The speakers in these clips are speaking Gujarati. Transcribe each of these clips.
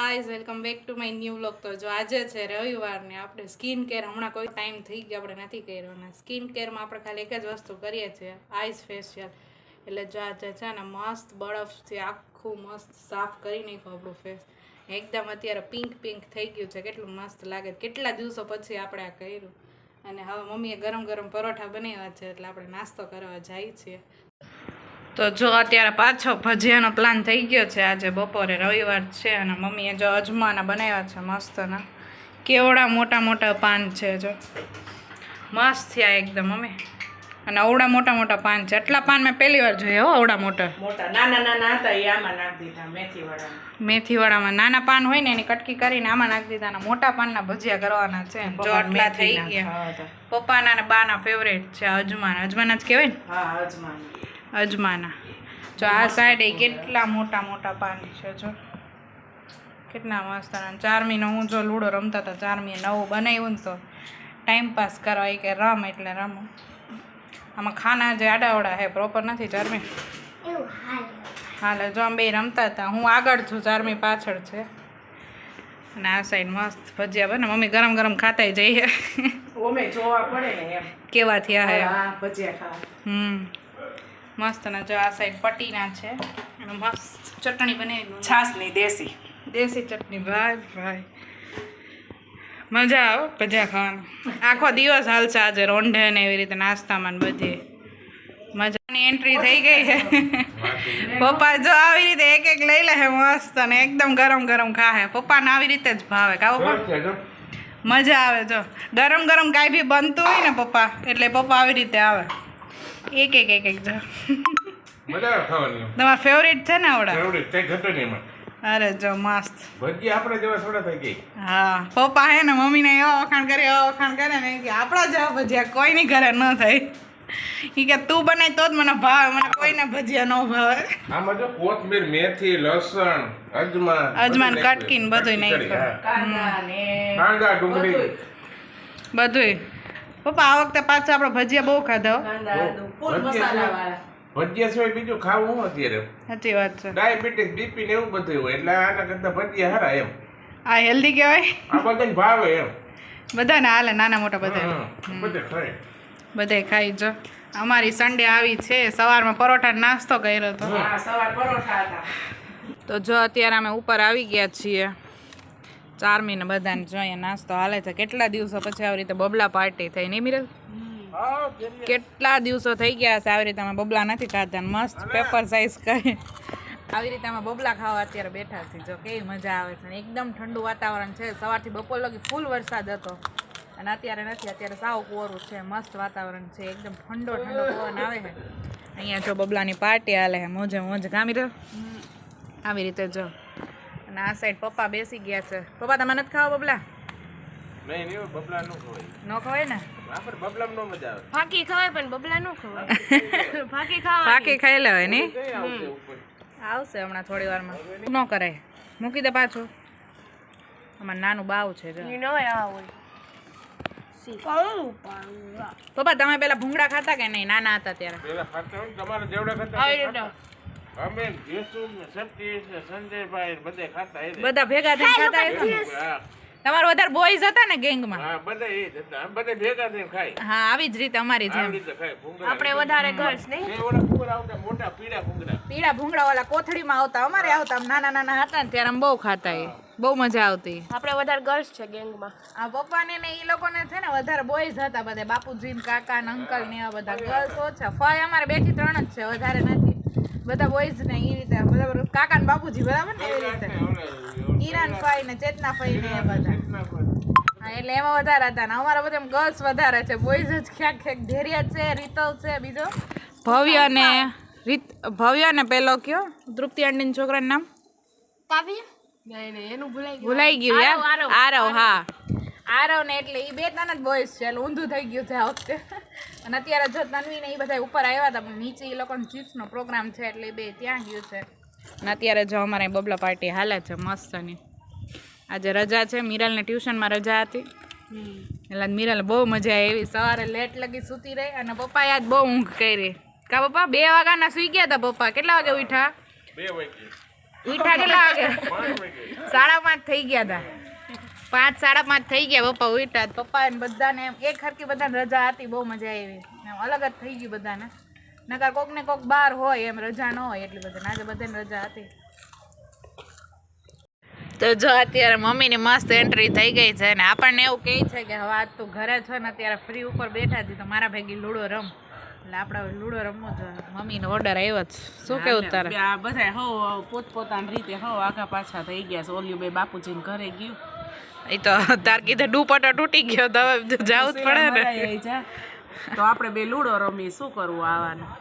Guys welcome back to my new vlog. તો જો આજે છે રવિવાર ને આપણે સ્કિન કેર હમણાં કોઈ ટાઈમ થઈ ગયો આપણે નથી કર્યો ને સ્કિન કેરમાં આપણે ખાલી એક જ વસ્તુ કરીએ છીએ, આઈસ ફેશિયલ. એટલે જો આજે છે ને મસ્ત બરફથી આખું મસ્ત સાફ કરી નાખ્યું આપણું ફેસ. એકદમ અત્યારે પિંક પિંક થઈ ગયું છે, કેટલું મસ્ત લાગે. કેટલા દિવસો પછી આપણે આ કર્યું. અને હવે મમ્મીએ ગરમ ગરમ પરોઠા બનાવ્યા છે એટલે આપણે નાસ્તો કરવા જઈએ છીએ. તો જો અત્યારે પાછો ભજીયાનો પ્લાન થઈ ગયો છે. આજે બપોરે રવિવાર છે અને મમ્મીએ જો અજમાના બનાવ્યા છે મસ્તના. કેવડા મોટા મોટા પાન છે જો, મસ્ત થયા એકદમ મમ્મી. અને અવડા મોટા મોટા પાન છે. એટલા પાન મેં પહેલી વાર જોયા હો, અવડા મોટા. નાના નાના હતા એ આમાં નાખી દીધા મેથીવાળામાં. નાના પાન હોય ને એની કટકી કરીને આમાં નાખી દીધા. અને મોટા પાનના ભજીયા કરવાના છે. જો આટલા થઈ ગયા. પપ્પાના અને બાના ફેવરેટ છે અજમાના. અજમાના જ કહેવાય ને? હા, અજમાના. અજમાના. જો આ સાઈડે કેટલા મોટા મોટા પાન છે જો, કેટલા મસ્ત. ચારમીનો હું જો લૂડો રમતા હતા, ચારમીએ નવું બનાવ્યું ને તો ટાઈમ પાસ કરવા કે રમ એટલે રમો. આમાં ખાના જે આડાવડા હે, પ્રોપર નથી ચારમી. હાલે જો આમ બે રમતા હતા. હું આગળ છું, ચારમી પાછળ છે. અને આ સાઈડ મસ્ત ભજીયા બને. મમ્મી ગરમ ગરમ ખાતા જઈએ. ઓમે જોવા પડે ને એમ કેવા થયા હે ભજીયા ખાવા. મસ્ત. ને જો આ સાઈડ પટીના છે અને મસ્ત ચટણી બનાવી, છાસની દેશી ચટણી. ભાઈ ભાઈ મજા આવે ભજીયા ખાવાનું. આખો દિવસ હાલશે આજે રોંઢે ને એવી રીતે નાસ્તામાં ને બધી મજાની એન્ટ્રી થઈ ગઈ છે. પપ્પા જો આવી રીતે એક એક લઈ લે મસ્ત અને એકદમ ગરમ ગરમ ખાહે. પપ્પાને આવી રીતે જ ભાવે. કા પપ્પા? મજા આવે. જો ગરમ ગરમ કાંઈ બી બનતું હોય ને પપ્પા, એટલે પપ્પા આવી રીતે આવે એક જો. મજા ખાવાની. તમારા ફેવરિટ છે ને આવડા? ફેવરિટ છે ઘટે નહીં એમાં. અરે જો મસ્ત ભજી આપણે જેવા થોડા થઈ ગઈ. હા પપ્પા હે ને મમ્મીને એવા વખાણ કરે ને કે આપણા જેવા ભજીયા કોઈની ઘરે ન થાય. એ કે તું બનાય તો જ મને ભાવે, મને કોઈને ભજીયા ન ભાવે. આમાં જો કોથમીર, મેથી, લસણ, અજમાન કટકીને બધું નાખ્યું, કાંદા, ડુંગળી બધું. પપ્પા આ વખતે પાછા આપણે ભજીયા બહુ ખાધા. ભજીયા સિવાય બીજું ખાવું હું અત્યારે. સાચી વાત છે. ડાયાબિટીસ, બીપી ને એવું બધું હોય એટલે આના કરતા ભજીયા હારા એમ. આ હેલ્ધી કહેવાય. આ બધાને ભાવે એમ. બધાને હાલે, નાના મોટા બધા ખાઈ. જો અમારી સન્ડે આવી છે. સવારમાં પરોઠા નાસ્તો કર્યો હતો. તો જો અત્યારે અમે ઉપર આવી ગયા છીએ. ચારમીને બધાને જો અહીંયા નાસ્તો હાલે છે. કેટલા દિવસો પછી આવી રીતે બબલા પાર્ટી થઈ નહીં મિરલ? કેટલા દિવસો થઈ ગયા છે આવી રીતે અમે બબલા નથી ખાતા. મસ્ત પેપર સાઇઝ કરી આવી રીતે અમે બબલા ખાવા અત્યારે બેઠા છીએ. જો કેવી મજા આવે છે. એકદમ ઠંડુ વાતાવરણ છે. સવારથી બપોર લગી ફૂલ વરસાદ હતો અને અત્યારે નથી. અત્યારે સાવ કોરું છે. મસ્ત વાતાવરણ છે. એકદમ ઠંડો પવન આવે છે. અહીંયા જો બબલાની પાર્ટી હાલે છે. મોજે મોજ ગામી રહ્યો આવી રીતે જો. અને આ સાઈડ પપ્પા બેસી ગયા છે. પપ્પા તમે નથી ખાવા બબલા? નહીં, બબલા ન ખવાય. ન ખવાય ને? આપણે બબલામાં નો મજા આવે. ફાકી ખવાય પણ બબલા નો ખવાય. ફાકી ખાઈ લેવાય ને? આવશે હમણાં થોડી વારમાં. ન કરાય, મૂકી દે પાછું. અમારે નાનું બાવ છે જો. પપ્પા તમે પેલા ભૂંગળા ખાતા કે નહીં નાના હતા ત્યારે? પેલા ખાતા હોય તમારે જેવડા ખાતા. અમે જેસુ, સતીશ, સંજયભાઈ બધે ખાતા. બધા ભેગા થઈને ખાતા હતા. તમારે વધારે બોયઝ હતા ને ગેંગમાં? હા, બધા એ જ હતા. બધા ભેગા થઈને ખાય. હા આવી જ રીતે અમારી જેમ. આપણે વધારે ગર્લ્સ નહીં. ઓલા ભૂંગળા આવતા મોટા પીળા ભૂંગળા ઓલા કોથળીમાં આવતા. અમારે આવતા. નાના નાના હતા ને ત્યારે અમે બહુ ખાતા. એ બહુ મજા આવતી. આપણે વધારે ગર્લ્સ છે ગેંગમાં. આ પપ્પાને ને એ લોકોને છે ને વધારે બોયઝ હતા બધા. બાપુજી ને કાકા ને અંકલ ને એવા બધા. ગર્લ્સ ઓછા. ફાય અમારે 2 થી 3 જ છે, વધારે નથી. બધા બોયઝ ને એ રીતે બધા કાકા ને બાપુજી બરાબર ને એવી રીતે. ઈરાન ફાઈ ને ચેતના ફાઈ ને એ બધા. હા એટલે એમાં વધારે હતા ને અમારા બધા ગર્લ્સ વધારે છે. બોયઝ જ ક્યાંક ધૈર્ય છે, રીતલ છે, બીજો ભવ્ય ને પેલો કયો તૃપ્તિ આંટીના છોકરાનું નામ કાવ્ય? નહીં એનું ભૂલાઈ ગયું યાર. આરવ. હા આરવ ને એટલે એ 2-3 જ બોયઝ છે. એટલે ઊંધું થઈ ગયું છે આ વખતે. અને અત્યારે જો તન્વી ને એ બધા ઉપર આવ્યા હતા પણ નીચે એ લોકોનો ચિપ્સનો પ્રોગ્રામ છે એટલે એ બે ત્યાં ગયું છે. અને અત્યારે જો અમારે બબલા પાર્ટી હાલે છે મસ્તની. આજે રજા છે. મિરલને ટ્યુશનમાં રજા હતી એટલે મિરલ બહુ મજા આવી. સવારે લેટ લગી સૂતી રહી અને પપ્પાએ આજ બહુ ઊંઘ કરી. કા પપ્પા 2 વાગ્યાના સૂઈ ગયા હતા પપ્પા? કેટલા વાગે ઉઠ્યા? 2 વાગે. ઉઠા કેટલા વાગે 5:30 થઈ ગયા હતા 5 5:30 થઈ ગયા પપ્પા ઉઠા પપ્પા ને બધાને એમ એક હરકી બધાને રજા હતી બહુ મજા આવી એમ અલગ જ થઈ ગયું બધાને નકર કોક ને કોક બહાર હોય એમ રજા ન હોય એટલી બધી આજે બધાને રજા હતી તો જો અત્યારે મમ્મીની મસ્ત એન્ટ્રી થઈ ગઈ છે ને આપણને એવું કહે છે કે હવે આજ તું ઘરે છો ને અત્યારે ફ્રી ઉપર બેઠા હતી તો મારા ભેગી લૂડો રમ એટલે આપણે હવે લૂડો રમવો જોઈએ મમ્મીનો ઓર્ડર આવ્યો છે શું કેવું તારે આ બધા હવ પોતપોતાની રીતે હવ આગા પાછા થઈ ગયા છે ઓલ્યું બે બાપુજીને ઘરે ગયું એ તો તાર કીધે દુપટ્ટો તૂટી ગયો તો હવે જવું જ પડે ને તો આપણે બે લૂડો રમી શું કરવું આવવાનું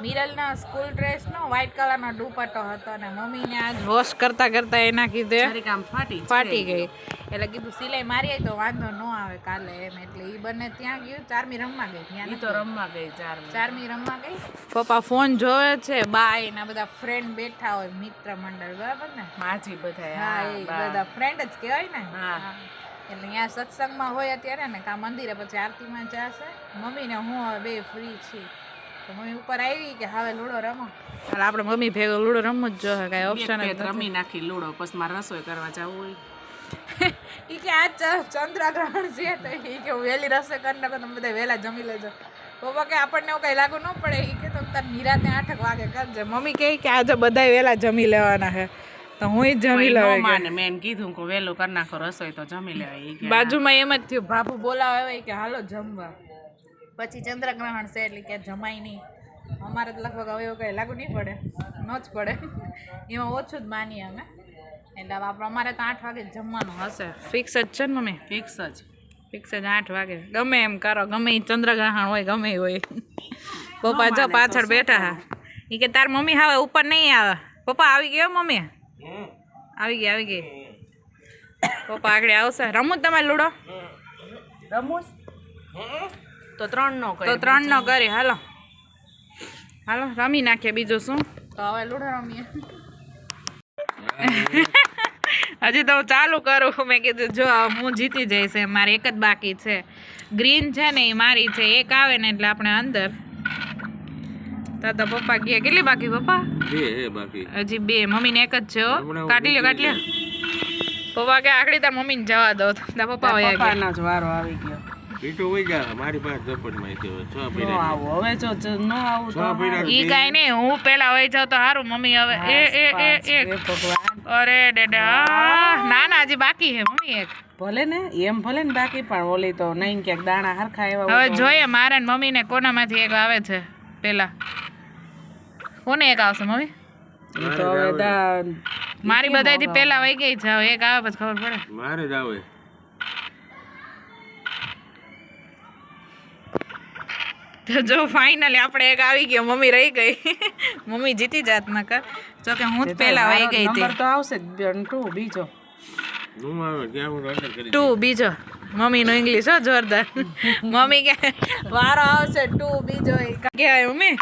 મિરલના સ્કૂલ ડ્રેસનો વ્હાઈટ કલરનો દુપટ્ટો હતો ને મમ્મીને આજ વોશ કરતા કરતા એના કીધે જરીક આમ ફાટી ગઈ એટલે કીધું સિલાઈ મારી આવી તો વાંધો ન આવે કાલે એમ એટલે એ બંને ત્યાં ગયું ચારમી રમવા ગઈ ત્યાં તો રમવા ગઈ ચારમી રમવા ગઈ પપ્પા ફોન જોવે છે બાય ના બધા ફ્રેન્ડ બેઠા હોય મિત્ર મંડળ બરાબર ને માજી બધા હા એ બધા ફ્રેન્ડ જ કહેવાય ને એટલે અહીંયા સત્સંગમાં હોય અત્યારે ને કા મંદિરે પછી આરતીમાં જશે મમ્મી ને હું હવે બે ફ્રી છીએ તો મમ્મી ઉપર આવી કે હવે લૂડો રમો એટલે આપણે મમ્મી ભેગો લૂડો રમવું જ જોઈએ કાંઈ ઓપ્શન જ રમી નાખી લૂડો પછી મારે રસોઈ કરવા જવું હોય એ કે આ ચંદ્રગ્રહણ છે તો એ કે વહેલી રસોઈ કરી નાખો તમે બધા વહેલા જમી લેજો પપ્પા કે આપણને એવું કંઈ લાગુ ન પડે એ કે તમે તાર નિરાતે 8 વાગે કરજે મમ્મી કહે કે આજે બધા વહેલા જમી લેવાના છે તો હું જ જમી લેવાય માને મેં કીધું કે વહેલું કરી નાખો રસોઈ તો જમી લેવાય બાજુમાં એમ જ થયું બાપુ બોલાવે કે હાલો જમવા પછી ચંદ્રગ્રહણ છે એટલે કે જમાય નહીં અમારે તો લગભગ હવે એવું કંઈ લાગુ નહીં પડે ન જ પડે એમાં ઓછું જ માનીએ અમે એટલે આપણે અમારે તો 8 વાગે જમવાનું હશે ફિક્સ જ છે ને મમ્મી ફિક્સ જ 8 વાગે ગમે એમ કરો ગમે એ ચંદ્રગ્રહણ હોય ગમે એ હોય પપ્પા જો પાછળ બેઠા હા એ કે તાર મમ્મી હવે ઉપર નહીં આવે પપ્પા આવી ગયો મમ્મી આવી ગઈ પપ્પા આગળ આવશે રમવું તમારે લૂડો રમું તો 3 નો તો 3 નો કરી હાલો રમી નાખીએ બીજું શું તો હવે લૂડો રમીએ હજી તો હું ચાલુ કરું મેં કીધું જો હું જીતી જઈશ મારે એક જ બાકી છે ગ્રીન છે ને એ મારી છે એક આવે ને એટલે આપણે અંદર તો પપ્પા ગયા કેટલી બાકી પપ્પા હજી 2 મમ્મીને એક જ છે હો કાઢી લ્યો પપ્પા કે આખડી તાર મમ્મીને જવા દો તાર પપ્પા જ વારો આવી ગયો મારી પાસે જપટમાં હવે જો ન આવું ઈ કાઈ નહીં હું પેલા વહી જાઉં તો સારું મમ્મી હવે એ અરે ડેડા ના હજી બાકી છે મમ્મી એક ભલે ને એમ ભલે ને બાકી પણ ઓલી તો નહીં ક્યાંક દાણા હરખા એવા હવે જોઈએ મારે ને મમ્મી ને કોનામાંથી એક આવે છે પેલા કોને એક આવશે મમ્મી તો હવે મારી બધાથી પેલા વહી ગઈ છે હવે એક આવે પછી ખબર પડે મારે જ આવે તો જો ફાઇનલી આપણે એક આવી ગયો મમ્મી રહી ગઈ મમ્મી જીતી જાત નકર જો કે હું જ પેલા વહી ગઈ હતી નંબર તો આવશે 2 બીજો હું આવે ત્યાં હું ઓર્ડર કરી 2 બીજો મમ્મીનો ઇંગ્લિશ હો જોરદાર મમ્મી કે વારો આવશે 2 બીજો કે મમ્મી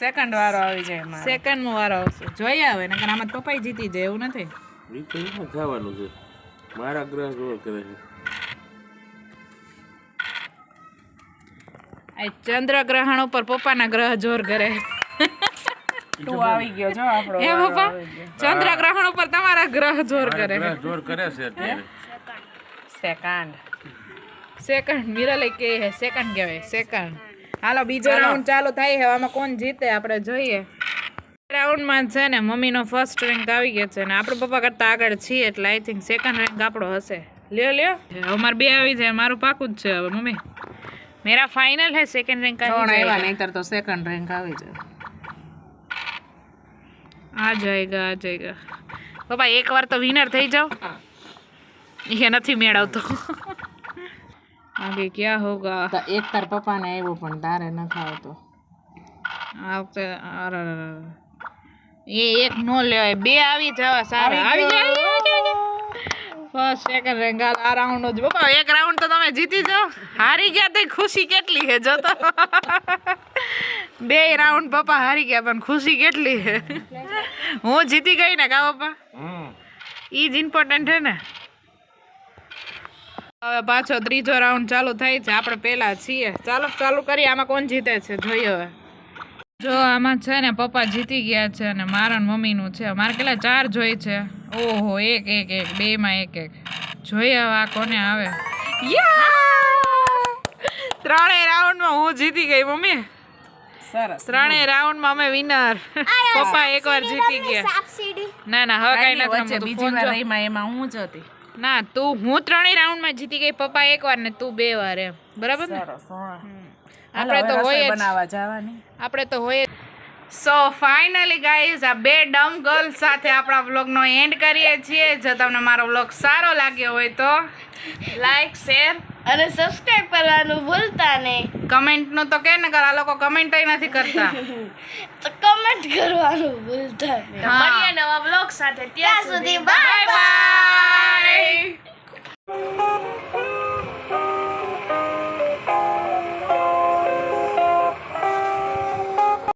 સેકન્ડ વારો આવી જાય એમાં સેકન્ડ નો વારો આવશે જોઈએ હવે નકર આમાં પપ્પાઈ જીતી જાય એવું નથી એ તો શું થવાનું છે મારા ગ્રહ જોર કરે છે આ ચંદ્રગ્રહણ ઉપર પપ્પાના ગ્રહ જોર કરે તું આવી ગયો જો આપણો હે પપ્પા ચંદ્રગ્રહણ ઉપર તમારા ગ્રહ જોર કરે ગ્રહ જોર કરે છે અત્યારે સેકન્ડ મિરલે કે હે સેકન્ડ કહેવાય સેકન્ડ હાલો બીજો રાઉન્ડ ચાલુ થાય છે આમાં કોણ જીતે આપણે જોઈએ રાઉન્ડમાં છે ને મમ્મીનો ફર્સ્ટ રેન્ક આવી ગયો છે ને આપણે પપ્પા કરતા આગળ છીએ એટલે આઈ થિંક સેકન્ડ રેન્ક આપણો હશે લ્યો અમારે 2 આવી જાય મારું પાકું જ છે હવે મમ્મી मेरा फाइनल है सेकंड रैंक का नहींतर तो सेकंड रैंक आ जाएगा पापा एक बार तो विनर થઈ જાઓ ये નથી મેળવતો आगे क्या होगा તો એક તાર પપ્પાને આવ્યો પણ તારે નથી આવતો આવતે એ એક નો લેવાય 2 આવી જવા સારા આવી જાય ફર્સ્ટ સેકન્ડ રેન્ક આ રાઉન્ડ જ પપ્પા એક રાઉન્ડ તો તમે જીતી જાઓ હારી ગયા તો ખુશી કેટલી છે જો તો 2 રાઉન્ડ પપ્પા હારી ગયા પણ ખુશી કેટલી છે હું જીતી ગઈ ને કા પપ્પા ઈ જ ઇમ્પોર્ટન્ટ છે ને હવે પાછો ત્રીજો રાઉન્ડ ચાલુ થાય છે આપણે પહેલા છીએ ચાલો ચાલુ કરીએ આમાં કોણ જીતે છે જોઈએ હવે જો આમાં છે ને પપ્પા જીતી ગયા છે અને મારા ને મમ્મીનું છે. મારે કેટલા 4 જોઈ છે. ઓહો એક બેમાં એક જોઈએ હવે આ કોને આવે. ત્રણેય રાઉન્ડમાં હું જીતી ગઈ મમ્મી. સરસ. ત્રણેય રાઉન્ડમાં અમે વિનર. પપ્પા એકવાર જીતી ગયા. ના હવે કઈ નથી વચ્ચે રમવું. બીજી વાર રહીમાં એમાં હું જ હતી. ના હું ત્રણેય રાઉન્ડમાં જીતી ગઈ. પપ્પા એકવાર ને તું 2 વાર એમ. બરાબર ને? સરસ. હા. આપણે તો હોય જ. બનાવવા જવાની. આપણે તો હોય. સો ફાઇનલી ગાઈઝ આ 2 ડમ ગર્લ્સ સાથે આપણા વ્લોગનો એન્ડ કરીએ છીએ. જો તમને મારો વ્લોગ સારો લાગ્યો હોય તો લાઈક શેર અને સબસ્ક્રાઇબ કરવાનું ભૂલતા નહીં. કમેન્ટનું તો કે નકર આ લોકો કમેન્ટ નથી કરતા. તો કમેન્ટ કરવાનું ભૂલતા નહીં. હા. મળીએ નવા બ્લોગ સાથે. ત્યાં સુધી બાય બાય.